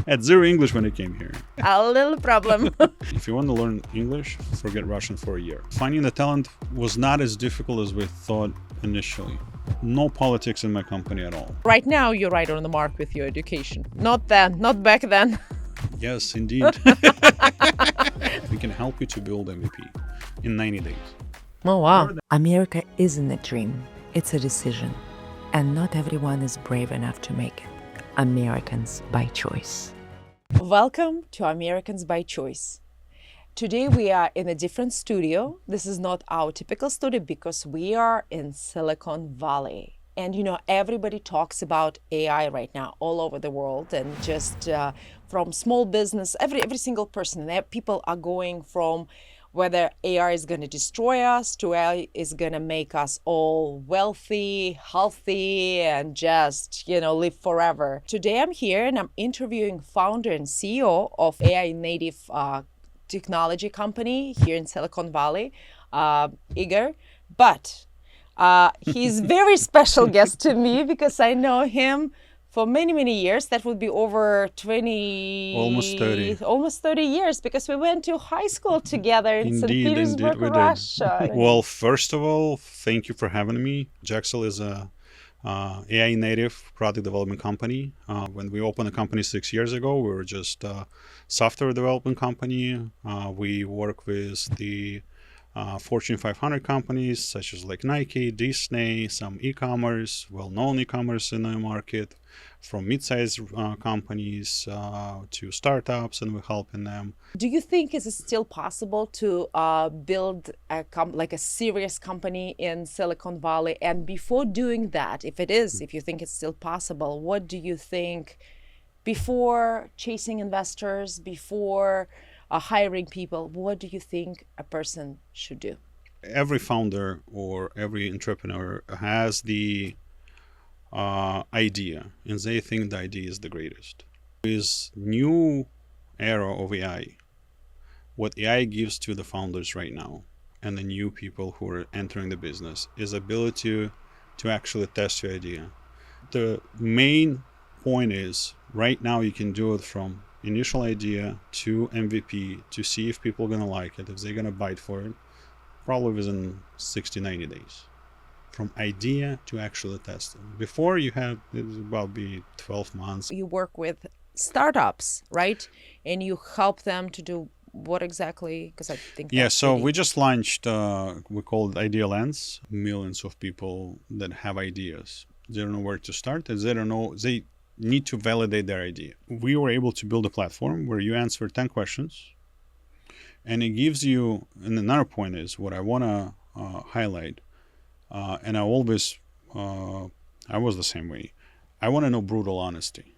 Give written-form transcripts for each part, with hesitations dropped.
Had zero English when I came here. A little problem. If you want to learn English, forget Russian for a year. Finding the talent was not as difficult as we thought initially. No politics in my company at all. Right now, you're right on the mark with your education. Not then, not back then. Yes, indeed. We can help you to build MVP in 90 days. Oh, wow. America isn't a dream, it's a decision. And not everyone is brave enough to make it. Americans by choice. Welcome to Americans by Choice. Today we are in a different studio. This is not our typical studio because we are in Silicon Valley. And you know, everybody talks about AI right now all over the world, and just from small business, every single person, people are going from whether AI is going to destroy us to AI is going to make us all wealthy, healthy, and just, live forever. Today I'm here and I'm interviewing founder and CEO of AI native technology company here in Silicon Valley, Igor. But he's very special guest to me because I know him for many, many years. That would be over 20... Almost 30 years, because we went to high school together in Saint Petersburg, Russia. Well, first of all, thank you for having me. Jaxel is a AI native product development company. When we opened the company 6 years ago, we were just a software development company. We work with the Fortune 500 companies such as like Nike, Disney, some e-commerce, well-known e-commerce in the market, from mid-sized companies to startups, and we're helping them. Do you think is it still possible to build a serious company in Silicon Valley? And before doing that, if you think it's still possible, what do you think before chasing investors, before hiring people, what do you think a person should do? Every founder or every entrepreneur has the idea, and they think the idea is the greatest. This new era of AI, what AI gives to the founders right now and the new people who are entering the business is ability to actually test your idea. The main point is right now you can do it from initial idea to MVP to see if people are going to like it, if they're going to bite for it, probably within 60-90 days. From idea to actually test it. Before you have, it was about be 12 months. You work with startups, right? And you help them to do what exactly? Because I think we just launched, we call it Idea Lens. Millions of people that have ideas. They don't know where to start. They need to validate their idea. We were able to build a platform where you answer 10 questions, and it gives you, and another point is what I want to highlight, and I always, I was the same way. I want to know brutal honesty.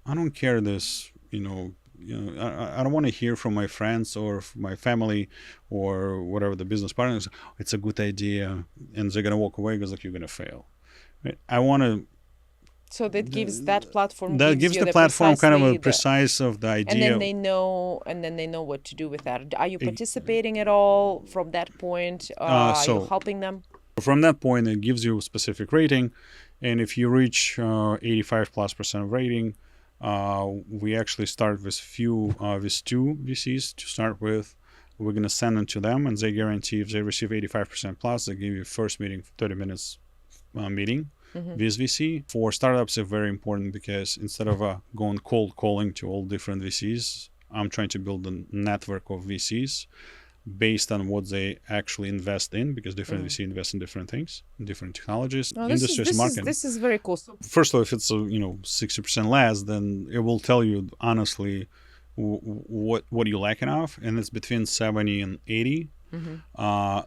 I don't care this, I don't want to hear from my friends or my family or whatever the business partners, it's a good idea, and they're going to walk away because you're going to fail. Right? I want to. So that gives that platform. That gives the platform kind of a precise of the idea. And then they know what to do with that. Are you participating at all from that point? Are you helping them? From that point, it gives you a specific rating, and if you reach 85+% rating, we actually start with with two VCs to start with. We're going to send them to them, and they guarantee if they receive 85% plus, they give you first meeting, 30 minutes meeting. With VC. For startups, it's very important because instead of going cold calling to all different VCs, I'm trying to build a network of VCs based on what they actually invest in, because different VC invest in different things, different technologies, industries, market. This is very cool. First of all, if it's 60% less, then it will tell you honestly what you're lacking of, and it's between 70 and 80.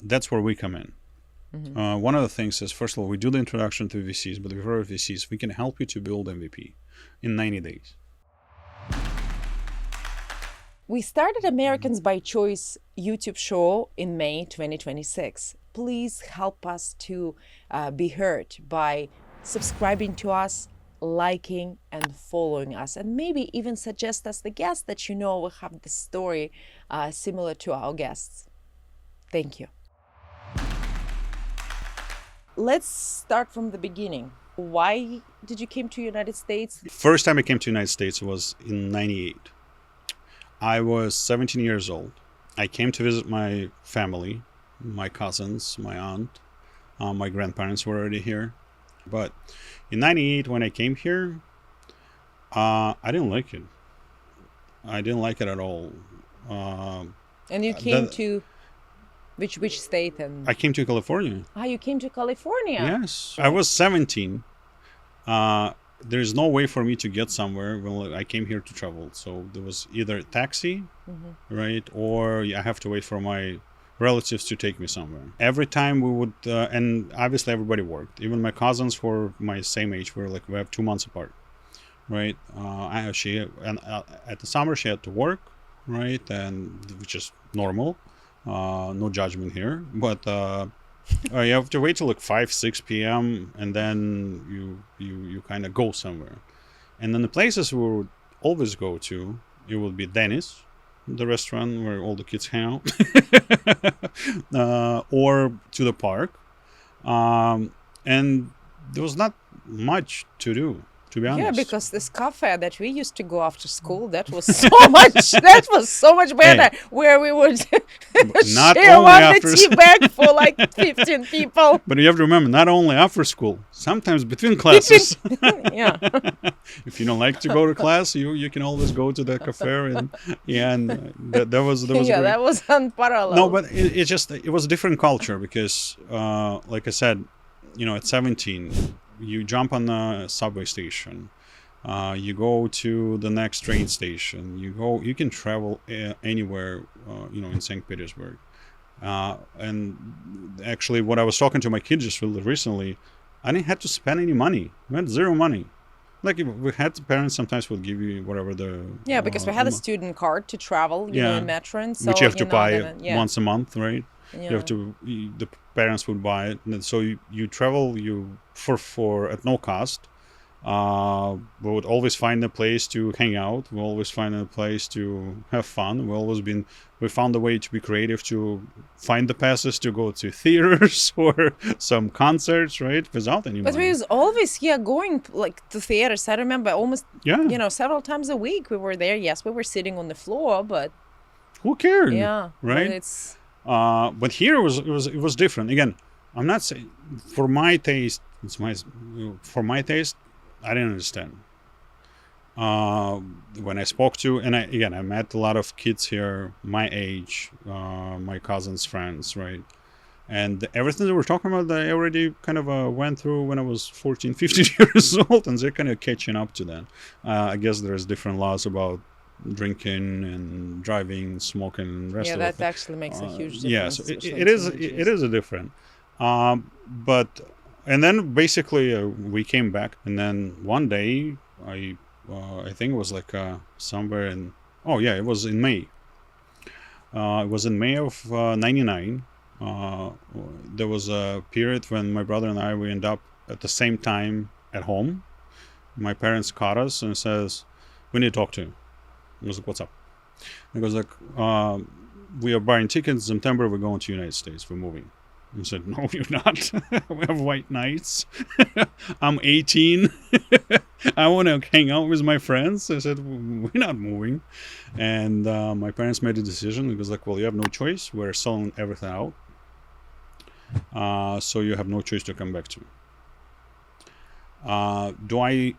That's where we come in. One of the things is, first of all, we do the introduction to VCs, but before VCs, we can help you to build MVP in 90 days. We started Americans by Choice YouTube show in May 2026. Please help us to be heard by subscribing to us, liking and following us, and maybe even suggest us the guests that will have the story similar to our guests. Thank you. Let's start from the beginning. why did you came to United States? First time I came to United States was in '98. I was 17 years old. I came to visit my family, my cousins, my aunt. My grandparents were already here. But in '98, when I came here, I didn't like it. I didn't like it at all. And you came to which state? And I came to California. you came to California. Yes. I was 17. There's no way for me to get somewhere. Well, I came here to travel. So there was either a taxi, right? Or I have to wait for my relatives to take me somewhere. Every time we would, and obviously everybody worked. Even my cousins who were my same age were like, we have 2 months apart, right? At the summer she had to work, right? And which is normal. No judgment here. But you have to wait till like 5-6 p.m. and then you kind of go somewhere. And then the places we would always go to, it would be Denny's, the restaurant where all the kids hang out, or to the park. And there was not much to do, to be honest. Yeah, because this cafe that we used to go after school, that was so much better. Hey. Where we would Not share only one after tea bag for like 15 people. But you have to remember, not only after school, sometimes between classes. Yeah. If you don't like to go to class, you can always go to the cafe, and that was Yeah, great. that was unparalleled. No, but it was a different culture because, like I said, at 17, you jump on a subway station, you go to the next train station, you can travel anywhere, in Saint Petersburg. And actually, what I was talking to my kids just really recently, I didn't have to spend any money. We had zero money. Like if we had parents sometimes would give you whatever the because we had a student card to travel, in metro, and so which you have to buy then, once a month, right? Yeah. You have to. The parents would buy it, and so you travel for at no cost. We would always find a place to hang out. We always find a place to have fun. We found a way to be creative, to find the passes to go to theaters or some concerts, right? Without any But money. we was always going like to theaters. I remember almost several times a week we were there. Yes, we were sitting on the floor, but Who cared? yeah, Right. But it's But here it was different. Again, I'm not saying for my taste. For my taste, I didn't understand. When I spoke to, and I met a lot of kids here my age, my cousins' friends, right? And everything they were talking about, I already kind of went through when I was 14, 15 years old, and they're kind of catching up to that. I guess there's different laws about drinking and driving, smoking, and the rest of it. that actually makes a huge difference. Yes, especially it in is. teenagers. It is a different. And then basically we came back, and then one day I think it was like somewhere in it was in May. It was in May of '99. There was a period when my brother and we end up at the same time at home. My parents caught us and says, "We need to talk to you." I was like, "What's up?" He goes like, "We are buying tickets in September. We're going to the United States. We're moving." I said, "No, you're not. We have white nights. I'm 18. I want to hang out with my friends." I said, "We're not moving." And my parents made a decision. It was like, "Well, you have no choice. We're selling everything out. So you have no choice to come back to me." Do I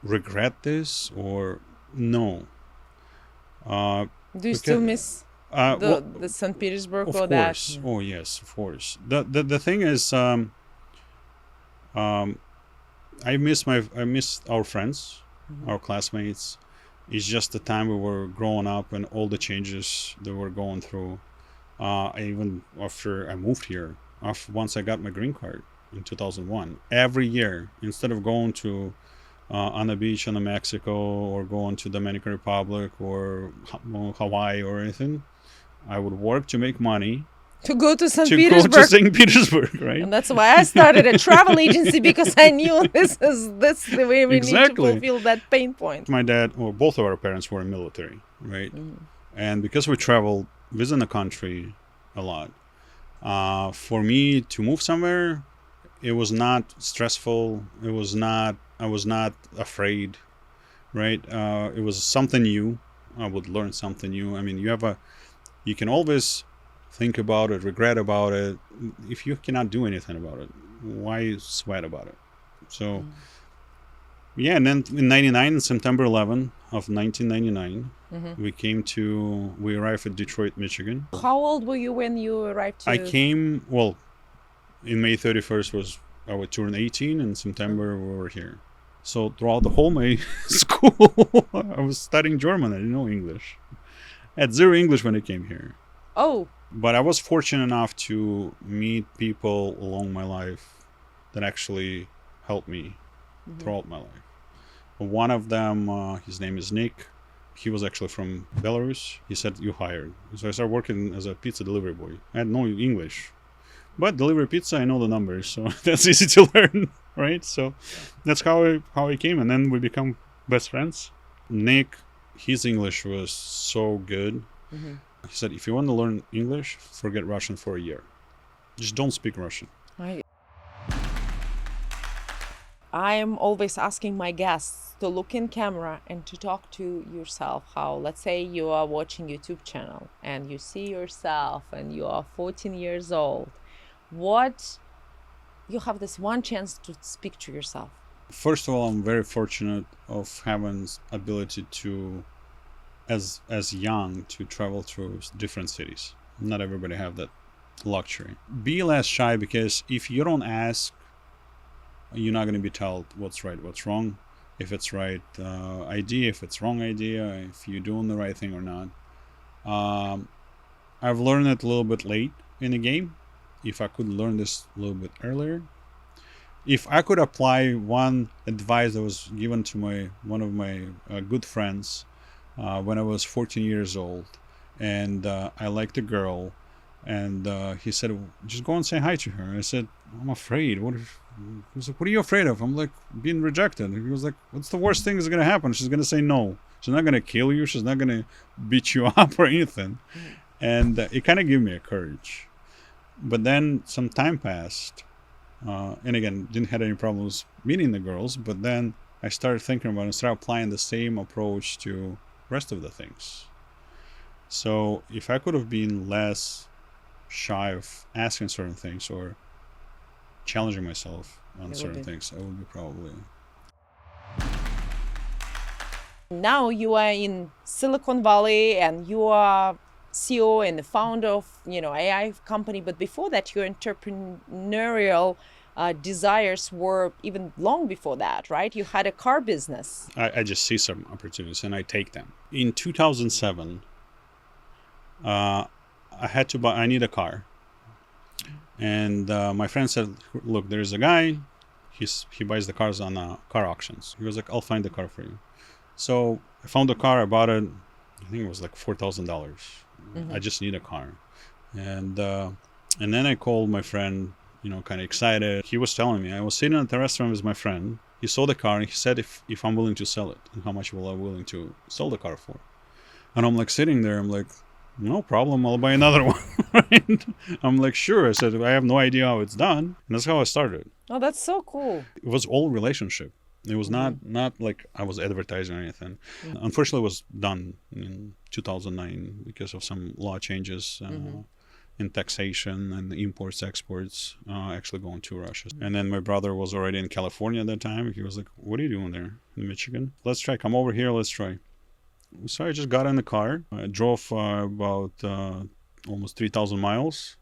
regret this or no? Do you still miss the Saint Petersburg Of or course. that? Oh yes, of course. The thing is, I miss our friends, our classmates. It's just the time we were growing up and all the changes that we're going through. Even after I moved here, once I got my green card in 2001, every year instead of going to on the beach in Mexico or going to Dominican Republic or Hawaii or anything, I would work to make money To go to St. to Petersburg. go to St. Petersburg, right? And that's why I started a travel agency, because I knew this the way we need to Exactly. fulfill that pain point. My dad, or both of our parents, were in military, right? And because we traveled within the country a lot, for me to move somewhere, It was not stressful. I was not afraid, right? It was something new. I would learn something new. I mean, you can always think about it, regret about it. If you cannot do anything about it, why sweat about it? So, yeah, and then in 99, September 11 of 1999, we arrived at Detroit, Michigan. How old were you when you arrived to... I came, well, in May 31st I would turn 18, and September we were here. So throughout the whole my school, I was studying German. I didn't know English. I had zero English when I came here. Oh. But I was fortunate enough to meet people along my life that actually helped me throughout my life. One of them, his name is Nick. He was actually from Belarus. He said, "You hired." So I started working as a pizza delivery boy. I had no English. But delivery pizza, I know the numbers, so that's easy to learn, right? So that's how I came, and then we become best friends. Nick, his English was so good. He said, if you want to learn English, forget Russian for a year. Just don't speak Russian. I'm always asking my guests to look in camera and to talk to yourself. How, let's say you are watching YouTube channel and you see yourself and you are 14 years old. You have this one chance to speak to yourself. First of all, I'm very fortunate of having ability to, as young, to travel through different cities. Not everybody have that luxury. Be less shy, because if you don't ask, you're not going to be told what's right, what's wrong, if it's right idea, if it's wrong idea, if you're doing the right thing or not. I've learned it a little bit late in the game. If I could learn this a little bit earlier, if I could apply one advice that was given to one of my good friends when I was 14 years old, and I liked a girl, and he said, just go and say hi to her. I said, I'm afraid. He was like, what are you afraid of? I'm like, being rejected. He was like, what's the worst thing that's going to happen? She's going to say no. She's not going to kill you. She's not going to beat you up or anything. And it kind of gave me a courage. But then some time passed. And again, didn't have any problems meeting the girls. But then I started thinking about it and started applying the same approach to rest of the things. So if I could have been less shy of asking certain things or challenging myself on certain things, I would be probably... Now you are in Silicon Valley and you are CEO and the founder of, AI company. But before that, your entrepreneurial desires were even long before that, right? You had a car business. I just see some opportunities and I take them. In 2007, I need a car. And my friend said, look, there's a guy, he buys the cars on car auctions. He was like, I'll find the car for you. So I found the car, I bought it, I think it was like $4,000. I just need a car. And then I called my friend, kind of excited. He was telling me, I was sitting at the restaurant with my friend. He saw the car and he said if I'm willing to sell it, and how much will I willing to sell the car for. And I'm like sitting there, I'm like, no problem, I'll buy another one. Right? I'm like, sure. I said, I have no idea how it's done. And that's how I started. Oh, that's so cool. It was all relationship. It was not like I was advertising or anything. Unfortunately, it was done in 2009 because of some law changes in taxation and imports, exports, actually going to Russia. And then my brother was already in California at that time. He was like, what are you doing there in Michigan? Let's try. Come over here. Let's try. So I just got in the car. I drove about almost 3,000 miles.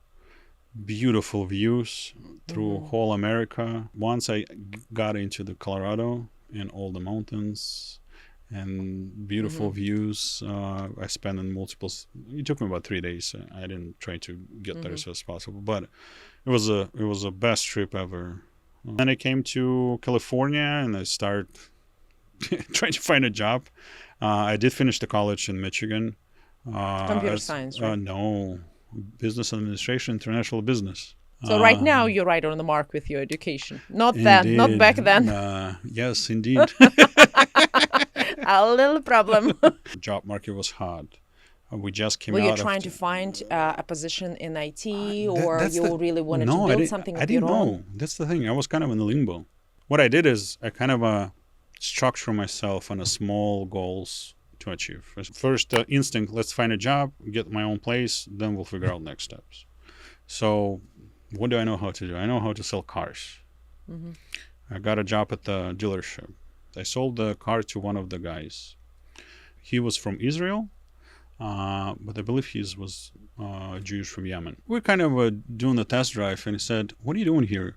Beautiful views through whole America. Once I got into the Colorado and all the mountains and beautiful views, I spent in it took me about 3 days. I didn't try to get there as fast as possible, but it was a best trip ever. Then I came to California and I started trying to find a job. I did finish the college in Michigan. Computer science, right? No. Business administration, international business. So right now you're right on the mark with your education. Not back then. Yes, indeed. A little problem. Job market was hard. We just came Were you out trying of to find a position in IT, That- or that's you the- really wanted no, to build something I of didn't your own? know. That's the thing. I was kind of in the limbo. What I did is I kind of structure myself on a small goals to achieve. First instinct, let's find a job, get my own place, then we'll figure out next steps. So what do I know how to do? I know how to sell cars. Mm-hmm. I got a job at the dealership. I sold the car to one of the guys. He was from Israel, but I believe he was Jewish from Yemen. We're kind of doing the test drive, and he said, "What are you doing here?"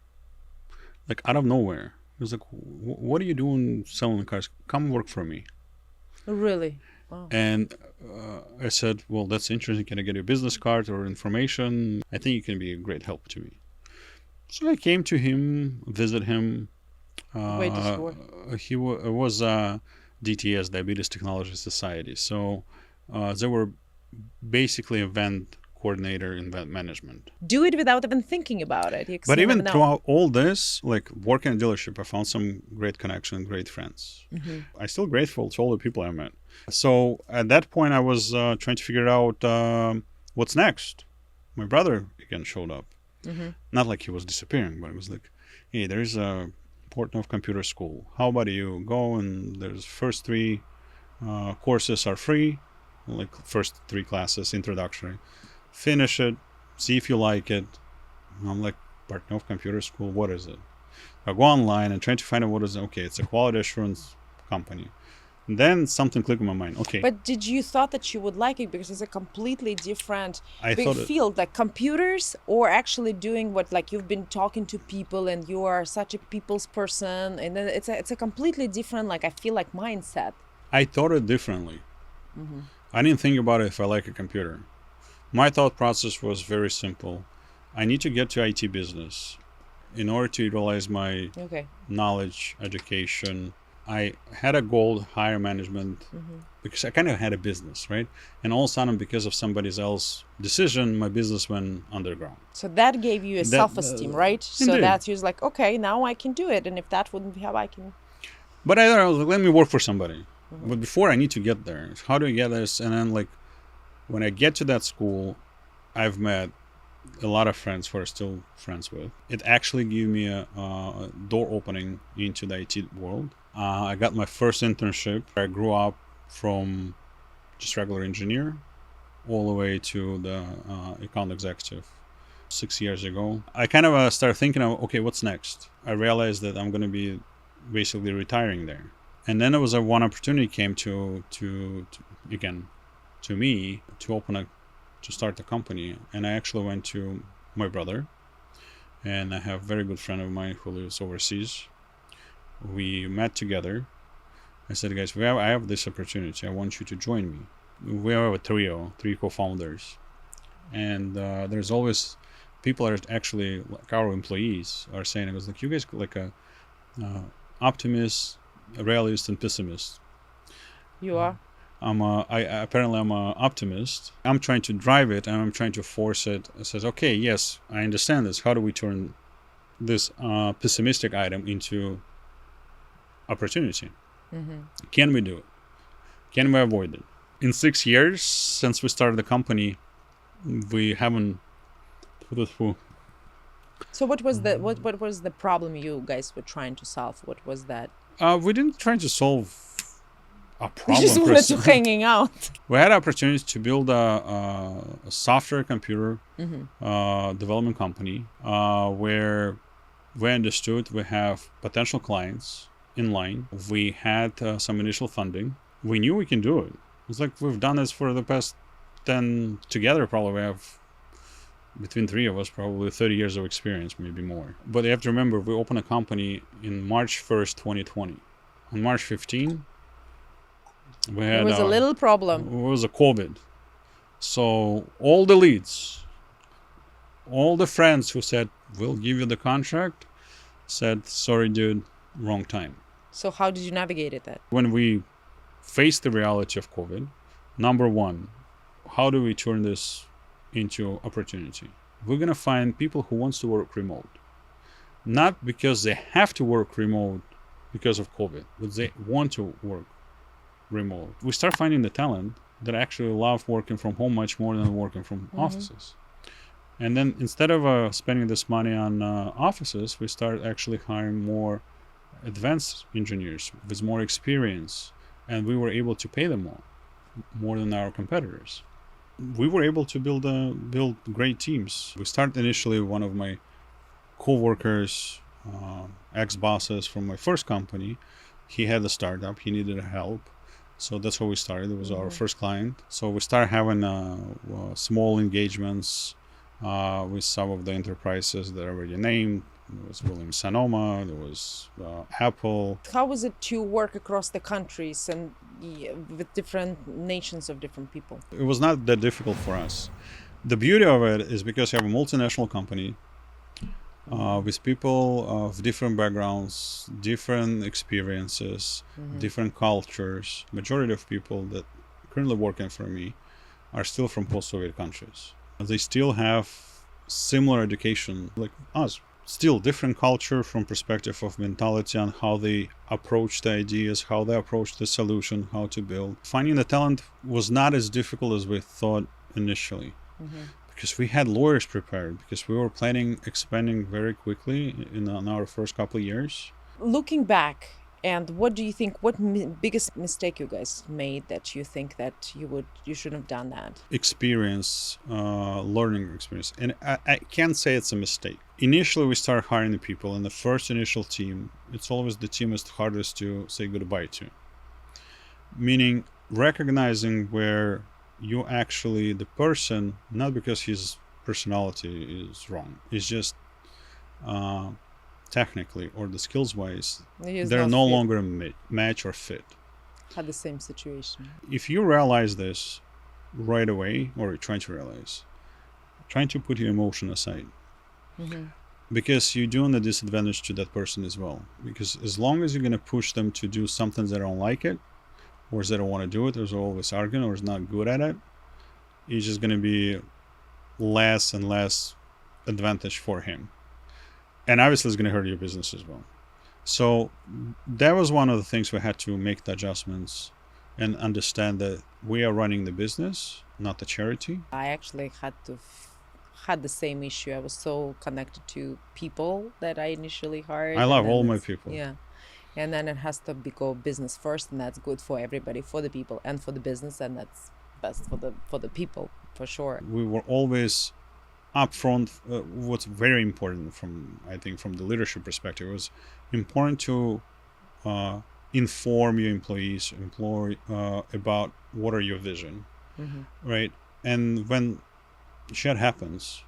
Like out of nowhere. He was like, "What are you doing selling cars? Come work for me." Really? Wow. And I said, "Well, that's interesting. Can I get your business card or information? I think you can be a great help to me." So I came to him, visit him. Where did he work? He was DTS, Diabetes Technology Society. So they were basically event coordinator, event management. Do it without even thinking about it. But even throughout all this, like working at a dealership, I found some great connection, great friends. Mm-hmm. I'm still grateful to all the people I met. So at that point, I was trying to figure out what's next. My brother again showed up. Mm-hmm. Not like he was disappearing, but it was like, hey, there's a Portnoy Computer School. How about you go and there's first 3 courses are free, like first 3 classes, introductory. Finish it, see if you like it. And I'm like, Portnoy Computer School, what is it? I go online and try to find out what is it. Okay, it's a quality assurance company. And then something clicked in my mind. Okay. But did you thought that you would like it because it's a completely different I big thought it- field, like computers, or actually doing what, like you've been talking to people and you are such a people's person, and then it's a completely different, like I feel like mindset. I thought it differently. Mm-hmm. I didn't think about it if I like a computer. My thought process was very simple. I need to get to IT business in order to utilize my Okay. knowledge, education. I had a goal, higher management, because I kind of had a business, right? And all of a sudden, because of somebody else's decision, my business went underground. So that gave you a self-esteem, right? So indeed. that you was like, okay, now I can do it, and if that wouldn't be how I can. But I was like, let me work for somebody. But before I need to get there, how do I get this? And then like, when I get to that school, I've met a lot of friends who are still friends with. It actually gave me a door opening into the IT world. I got my first internship. I grew up from just regular engineer all the way to the account executive 6 years ago. I kind of started thinking of, okay, what's next? I realized that I'm going to be basically retiring there. And then there was one opportunity came to me to start a company. And I actually went to my brother, and I have a very good friend of mine who lives overseas. We met together. I said, guys, I have this opportunity. I want you to join me. We have a trio, 3 co-founders. And there's always people are actually, like our employees are saying, it was like, you guys like a optimist, a realist, and pessimist. You are? Apparently I'm an optimist. I'm trying to drive it and I'm trying to force it. It says, okay, yes, I understand this. How do we turn this pessimistic item into opportunity? Can we do it? Can we avoid it? In 6 years since we started the company, we haven't put it through. So what was the problem you guys were trying to solve? What was that? We didn't try to solve a You problem. just wanted to hanging out. We had opportunities to build a software computer development company where we understood we have potential clients in line. We had some initial funding. We knew we can do it. It's like we've done this for the past 10 together. Probably we have between 3 of us probably 30 years of experience, maybe more. But you have to remember, we opened a company in March 1st, 2020. On March 15, we had There was a little problem. it was a COVID. So all the leads, all the friends who said, we'll give you the contract, said, sorry, dude, wrong time. So how did you navigate it then? When we faced the reality of COVID, number one, how do we turn this into opportunity? We're going to find people who wants to work remote. Not because they have to work remote because of COVID, but they want to work remote. We start finding the talent that actually love working from home much more than working from offices. And then instead of spending this money on offices, we started actually hiring more advanced engineers with more experience, and we were able to pay them more than our competitors. We were able to build great teams. We started initially, one of my co-workers, ex-bosses from my first company, he had a startup, he needed help. So that's how we started. It was our first client. So we started having small engagements with some of the enterprises that are already named. There was Williams Sonoma, there was Apple. How was it to work across the countries and with different nations of different people? It was not that difficult for us. The beauty of it is because you have a multinational company with people of different backgrounds, different experiences, different cultures. Majority of people that currently working for me are still from post-Soviet countries. They still have similar education like us. Still different culture from perspective of mentality on how they approach the ideas, how they approach the solution, how to build. Finding the talent was not as difficult as we thought initially. Because we had lawyers prepared, because we were planning expanding very quickly in our first couple of years. Looking back, and what do you think, what biggest mistake you guys made that you think that you shouldn't have done that? Experience, learning experience. And I can't say it's a mistake. Initially, we started hiring the people, and the first initial team, it's always the team is the hardest to say goodbye to. Meaning recognizing where you actually, the person, not because his personality is wrong, it's just technically or the skills wise, they're no longer a match or fit. Had the same situation. If you realize this right away, or trying to put your emotion aside, because you're doing a disadvantage to that person as well. Because as long as you're going to push them to do something they don't like it, or they don't want to do it, or they're always arguing, or is not good at it, it's just going to be less and less advantage for him. And obviously it's going to hurt your business as well. So that was one of the things we had to make the adjustments and understand that we are running the business, not the charity. I actually had the same issue. I was so connected to people that I initially hired. I love all my people. Yeah. And then it has to go business first, and that's good for everybody, for the people and for the business, and that's best for the people, for sure. We were always upfront. What's very important from the leadership perspective, it was important to inform your employees about what are your vision, right? And when shit happens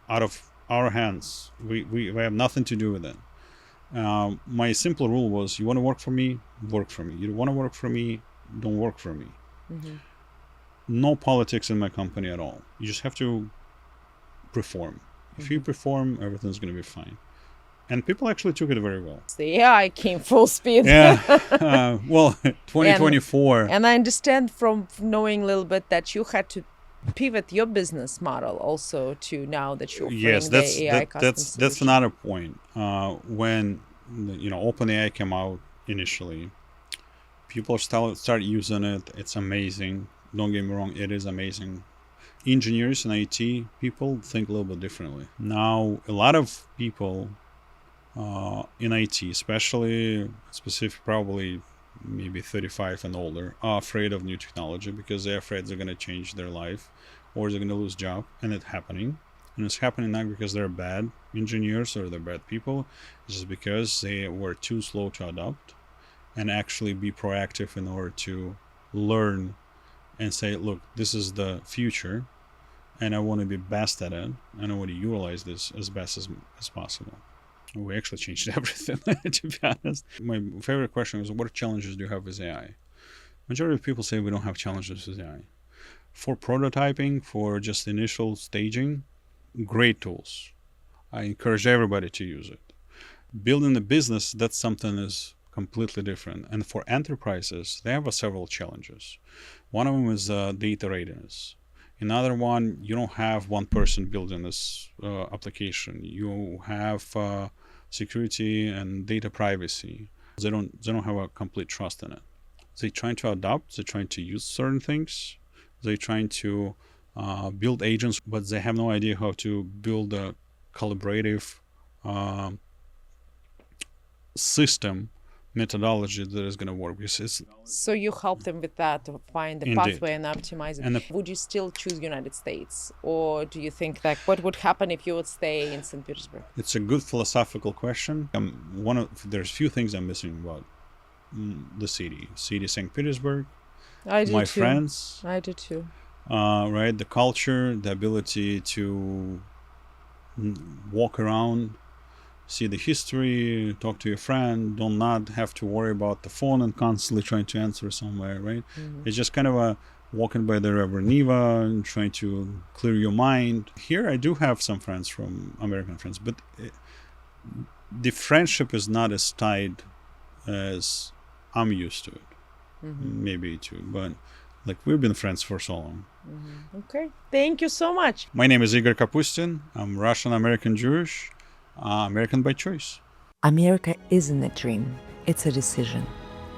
out of our hands, we have nothing to do with it. My simple rule was, you want to work for me, work for me. You don't want to work for me, don't work for me. No politics in my company at all. You just have to perform. If you perform, everything's going to be fine. And people actually took it very well. The AI came full speed. Yeah. Well, 2024. And I understand from knowing a little bit that you had to pivot your business model also to now that you're offering the AI custom solution. That's another point. When OpenAI came out initially, people start using it. It's amazing. Don't get me wrong, it is amazing. Engineers and IT people think a little bit differently. Now, a lot of people in IT, especially probably maybe 35 and older, are afraid of new technology because they're afraid they're going to change their life or they're going to lose job. And it's happening. And it's happening not because they're bad engineers or they're bad people. It's just because they were too slow to adopt and actually be proactive in order to learn and say, look, this is the future and I want to be best at it and I want to utilize this as best as possible. We actually changed everything, to be honest. My favorite question is, what challenges do you have with AI? Majority of people say we don't have challenges with AI. For prototyping, for just initial staging, great tools. I encourage everybody to use it. Building a business, that's something is completely different. And for enterprises, they have several challenges. One of them is data readiness. Another one, you don't have one person building this application. You have security and data privacy. They don't have a complete trust in it. They're trying to adopt, they're trying to use certain things, they're trying to build agents, but they have no idea how to build a collaborative system methodology that is going to work. So you help them with that to find the Indeed. pathway and optimize it. And Would you still choose United States, or do you think that what would happen if you would stay in St. Petersburg? It's a good philosophical question. There's few things I'm missing about the city St. Petersburg. I do My too. friends, I do too. right? The culture, the ability to walk around, see the history, talk to your friend, do not have to worry about the phone and constantly trying to answer somewhere, right? It's just kind of a walking by the river Neva and trying to clear your mind. Here I do have some friends from American friends, but the friendship is not as tight as I'm used to it. Maybe too, but like we've been friends for so long. Okay. Thank you so much. My name is Igor Kapustin. I'm Russian American Jewish, American by choice. America isn't a dream, it's a decision.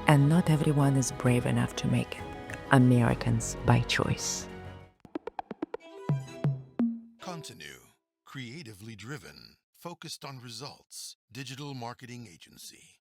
And not everyone is brave enough to make it. Americans by choice. Continue. Creatively driven. Focused on results. Digital marketing agency.